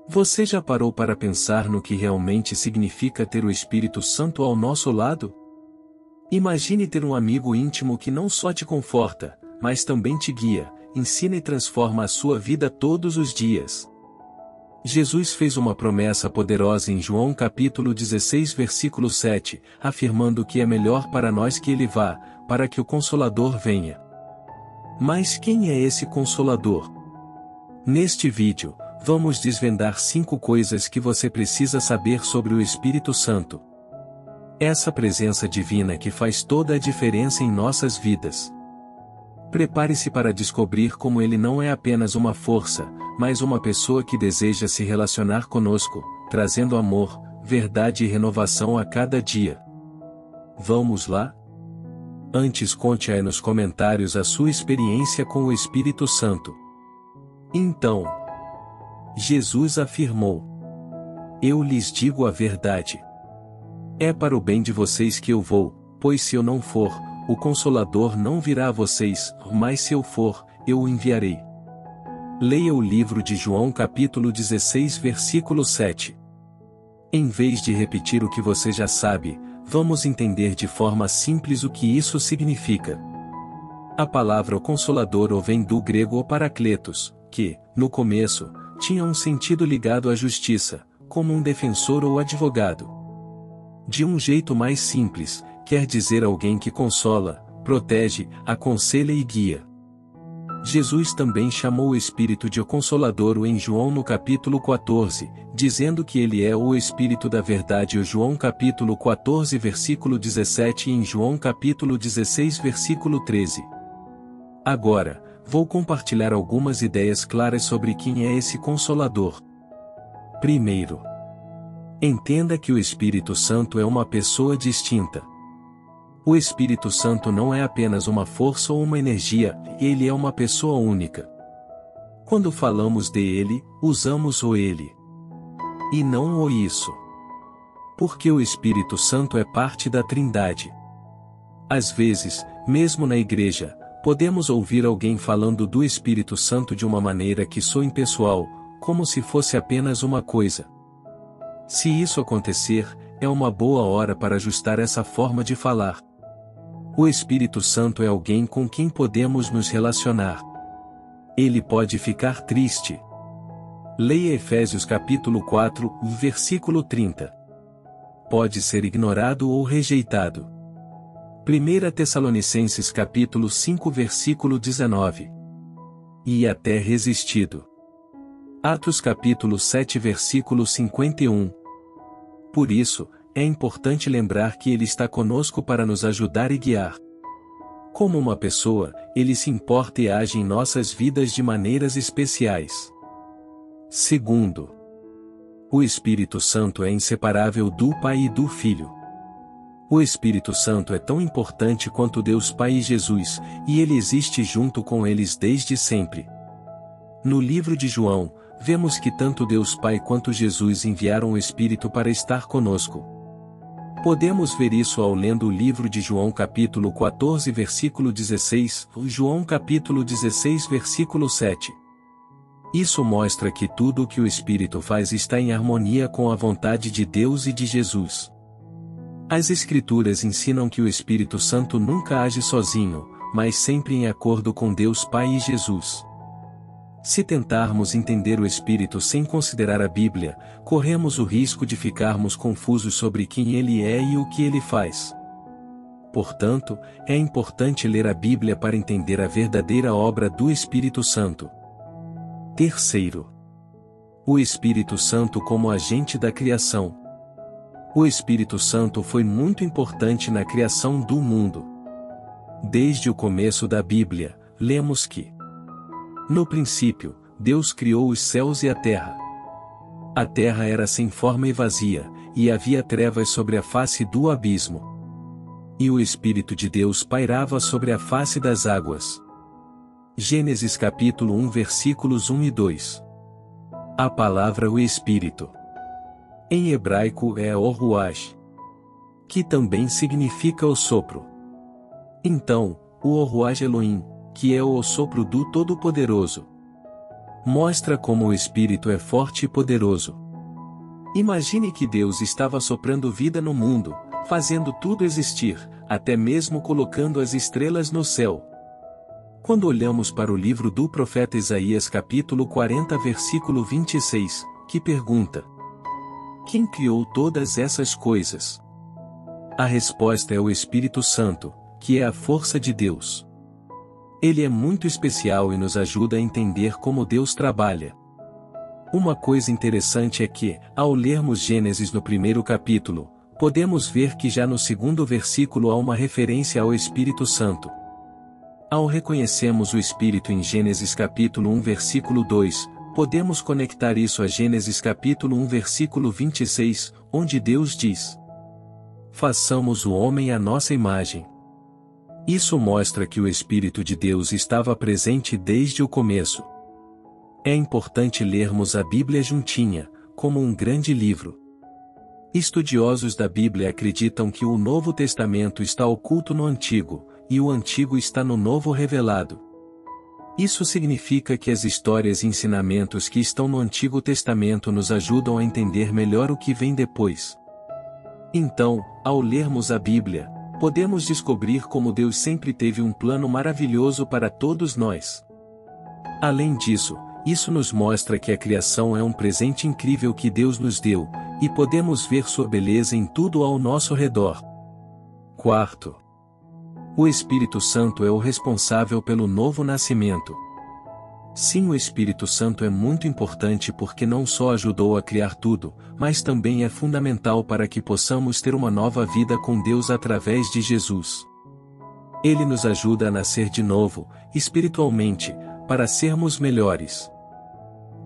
Você já parou para pensar no que realmente significa ter o Espírito Santo ao nosso lado? Imagine ter um amigo íntimo que não só te conforta, mas também te guia, ensina e transforma a sua vida todos os dias. Jesus fez uma promessa poderosa em João capítulo 16 versículo 7, afirmando que é melhor para nós que ele vá, para que o Consolador venha. Mas quem é esse Consolador? Neste vídeo, vamos desvendar 5 coisas que você precisa saber sobre o Espírito Santo. Essa presença divina que faz toda a diferença em nossas vidas. Prepare-se para descobrir como ele não é apenas uma força, mas uma pessoa que deseja se relacionar conosco, trazendo amor, verdade e renovação a cada dia. Vamos lá? Antes, conte aí nos comentários a sua experiência com o Espírito Santo. Então, Jesus afirmou: Eu lhes digo a verdade. É para o bem de vocês que eu vou, pois se eu não for, o Consolador não virá a vocês, mas se eu for, eu o enviarei. Leia o livro de João capítulo 16 versículo 7. Em vez de repetir o que você já sabe, vamos entender de forma simples o que isso significa. A palavra o Consolador vem do grego o Parakletos, que, no começo, tinha um sentido ligado à justiça, como um defensor ou advogado. De um jeito mais simples, quer dizer alguém que consola, protege, aconselha e guia. Jesus também chamou o Espírito de o Consolador em João no capítulo 14, dizendo que ele é o Espírito da verdade. João capítulo 14 versículo 17 e em João capítulo 16 versículo 13. Agora, vou compartilhar algumas ideias claras sobre quem é esse Consolador. Primeiro, entenda que o Espírito Santo é uma pessoa distinta. O Espírito Santo não é apenas uma força ou uma energia, ele é uma pessoa única. Quando falamos de ele, usamos o ele. E não o isso. Porque o Espírito Santo é parte da Trindade. Às vezes, mesmo na igreja, podemos ouvir alguém falando do Espírito Santo de uma maneira que soa impessoal, como se fosse apenas uma coisa. Se isso acontecer, é uma boa hora para ajustar essa forma de falar. O Espírito Santo é alguém com quem podemos nos relacionar. Ele pode ficar triste. Leia Efésios capítulo 4, versículo 30. Pode ser ignorado ou rejeitado. 1 Tessalonicenses capítulo 5 versículo 19. E até resistido. Atos capítulo 7 versículo 51. Por isso, é importante lembrar que ele está conosco para nos ajudar e guiar. Como uma pessoa, ele se importa e age em nossas vidas de maneiras especiais. Segundo, o Espírito Santo é inseparável do Pai e do Filho. O Espírito Santo é tão importante quanto Deus Pai e Jesus, e ele existe junto com eles desde sempre. No livro de João, vemos que tanto Deus Pai quanto Jesus enviaram o Espírito para estar conosco. Podemos ver isso ao lendo o livro de João capítulo 14 versículo 16, ou João capítulo 16 versículo 7. Isso mostra que tudo o que o Espírito faz está em harmonia com a vontade de Deus e de Jesus. As Escrituras ensinam que o Espírito Santo nunca age sozinho, mas sempre em acordo com Deus Pai e Jesus. Se tentarmos entender o Espírito sem considerar a Bíblia, corremos o risco de ficarmos confusos sobre quem ele é e o que ele faz. Portanto, é importante ler a Bíblia para entender a verdadeira obra do Espírito Santo. Terceiro, o Espírito Santo como agente da criação. O Espírito Santo foi muito importante na criação do mundo. Desde o começo da Bíblia, lemos que no princípio, Deus criou os céus e a terra. A terra era sem forma e vazia, e havia trevas sobre a face do abismo. E o Espírito de Deus pairava sobre a face das águas. Gênesis capítulo 1 versículos 1 e 2. A palavra o Espírito em hebraico é o Ruach, que também significa o sopro. Então, o Ruach Elohim, que é o sopro do Todo-Poderoso. Mostra como o Espírito é forte e poderoso. Imagine que Deus estava soprando vida no mundo, fazendo tudo existir, até mesmo colocando as estrelas no céu. Quando olhamos para o livro do profeta Isaías capítulo 40 versículo 26, que pergunta: quem criou todas essas coisas? A resposta é o Espírito Santo, que é a força de Deus. Ele é muito especial e nos ajuda a entender como Deus trabalha. Uma coisa interessante é que, ao lermos Gênesis no primeiro capítulo, podemos ver que já no segundo versículo há uma referência ao Espírito Santo. Ao reconhecermos o Espírito em Gênesis capítulo 1 versículo 2, podemos conectar isso a Gênesis capítulo 1 versículo 26, onde Deus diz: façamos o homem à nossa imagem. Isso mostra que o Espírito de Deus estava presente desde o começo. É importante lermos a Bíblia juntinha, como um grande livro. Estudiosos da Bíblia acreditam que o Novo Testamento está oculto no Antigo, e o Antigo está no Novo revelado. Isso significa que as histórias e ensinamentos que estão no Antigo Testamento nos ajudam a entender melhor o que vem depois. Então, ao lermos a Bíblia, podemos descobrir como Deus sempre teve um plano maravilhoso para todos nós. Além disso, isso nos mostra que a criação é um presente incrível que Deus nos deu, e podemos ver sua beleza em tudo ao nosso redor. Quarto, o Espírito Santo é o responsável pelo novo nascimento. Sim, o Espírito Santo é muito importante porque não só ajudou a criar tudo, mas também é fundamental para que possamos ter uma nova vida com Deus através de Jesus. Ele nos ajuda a nascer de novo, espiritualmente, para sermos melhores.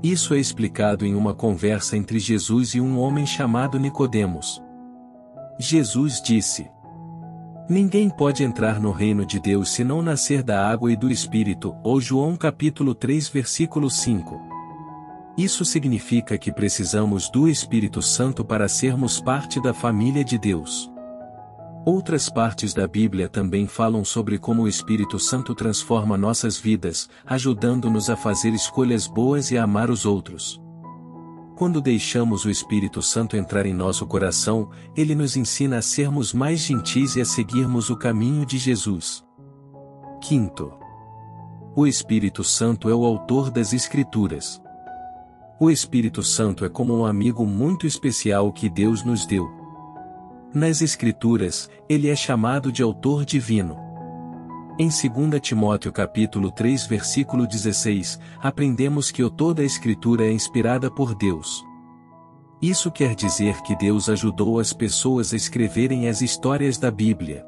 Isso é explicado em uma conversa entre Jesus e um homem chamado Nicodemos. Jesus disse: ninguém pode entrar no reino de Deus se não nascer da água e do Espírito, ou João capítulo 3 versículo 5. Isso significa que precisamos do Espírito Santo para sermos parte da família de Deus. Outras partes da Bíblia também falam sobre como o Espírito Santo transforma nossas vidas, ajudando-nos a fazer escolhas boas e a amar os outros. Quando deixamos o Espírito Santo entrar em nosso coração, ele nos ensina a sermos mais gentis e a seguirmos o caminho de Jesus. Quinto, o Espírito Santo é o autor das Escrituras. O Espírito Santo é como um amigo muito especial que Deus nos deu. Nas Escrituras, ele é chamado de autor divino. Em 2 Timóteo capítulo 3 versículo 16, aprendemos que toda a Escritura é inspirada por Deus. Isso quer dizer que Deus ajudou as pessoas a escreverem as histórias da Bíblia.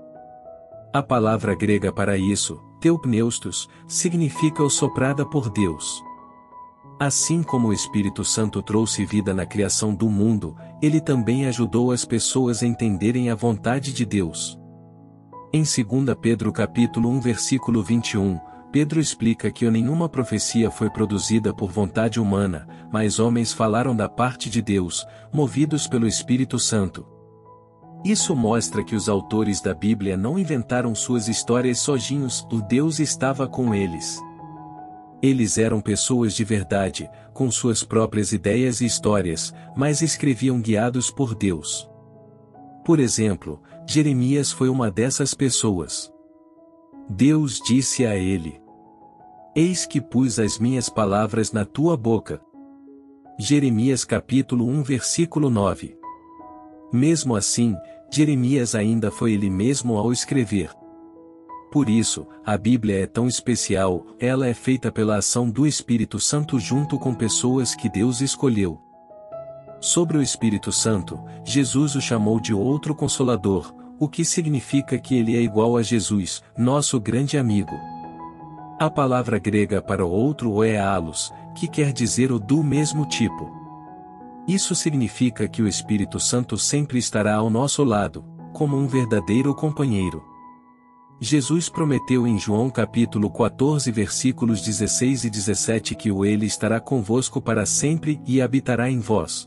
A palavra grega para isso, theopneustos, significa o soprada por Deus. Assim como o Espírito Santo trouxe vida na criação do mundo, ele também ajudou as pessoas a entenderem a vontade de Deus. Em 2 Pedro capítulo 1 versículo 21, Pedro explica que nenhuma profecia foi produzida por vontade humana, mas homens falaram da parte de Deus, movidos pelo Espírito Santo. Isso mostra que os autores da Bíblia não inventaram suas histórias sozinhos, o Deus estava com eles. Eles eram pessoas de verdade, com suas próprias ideias e histórias, mas escreviam guiados por Deus. Por exemplo, Jeremias foi uma dessas pessoas. Deus disse a ele: eis que pus as minhas palavras na tua boca. Jeremias capítulo 1 versículo 9. Mesmo assim, Jeremias ainda foi ele mesmo ao escrever. Por isso, a Bíblia é tão especial, ela é feita pela ação do Espírito Santo junto com pessoas que Deus escolheu. Sobre o Espírito Santo, Jesus o chamou de outro Consolador, o que significa que ele é igual a Jesus, nosso grande amigo. A palavra grega para o outro é allos, que quer dizer o do mesmo tipo. Isso significa que o Espírito Santo sempre estará ao nosso lado, como um verdadeiro companheiro. Jesus prometeu em João capítulo 14 versículos 16 e 17 que ele estará convosco para sempre e habitará em vós.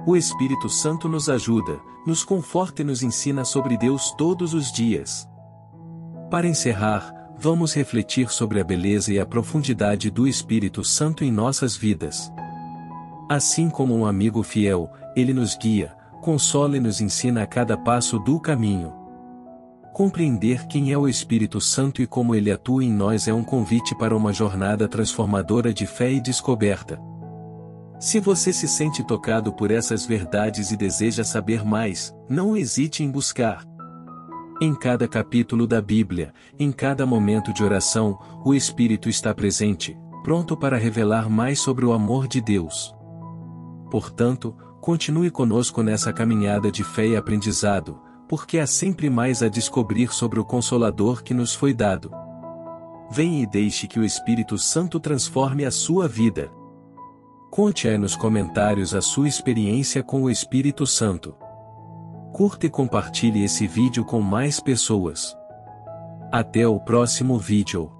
O Espírito Santo nos ajuda, nos conforta e nos ensina sobre Deus todos os dias. Para encerrar, vamos refletir sobre a beleza e a profundidade do Espírito Santo em nossas vidas. Assim como um amigo fiel, ele nos guia, consola e nos ensina a cada passo do caminho. Compreender quem é o Espírito Santo e como ele atua em nós é um convite para uma jornada transformadora de fé e descoberta. Se você se sente tocado por essas verdades e deseja saber mais, não hesite em buscar. Em cada capítulo da Bíblia, em cada momento de oração, o Espírito está presente, pronto para revelar mais sobre o amor de Deus. Portanto, continue conosco nessa caminhada de fé e aprendizado, porque há sempre mais a descobrir sobre o Consolador que nos foi dado. Venha e deixe que o Espírito Santo transforme a sua vida. Conte aí nos comentários a sua experiência com o Espírito Santo. Curta e compartilhe esse vídeo com mais pessoas. Até o próximo vídeo.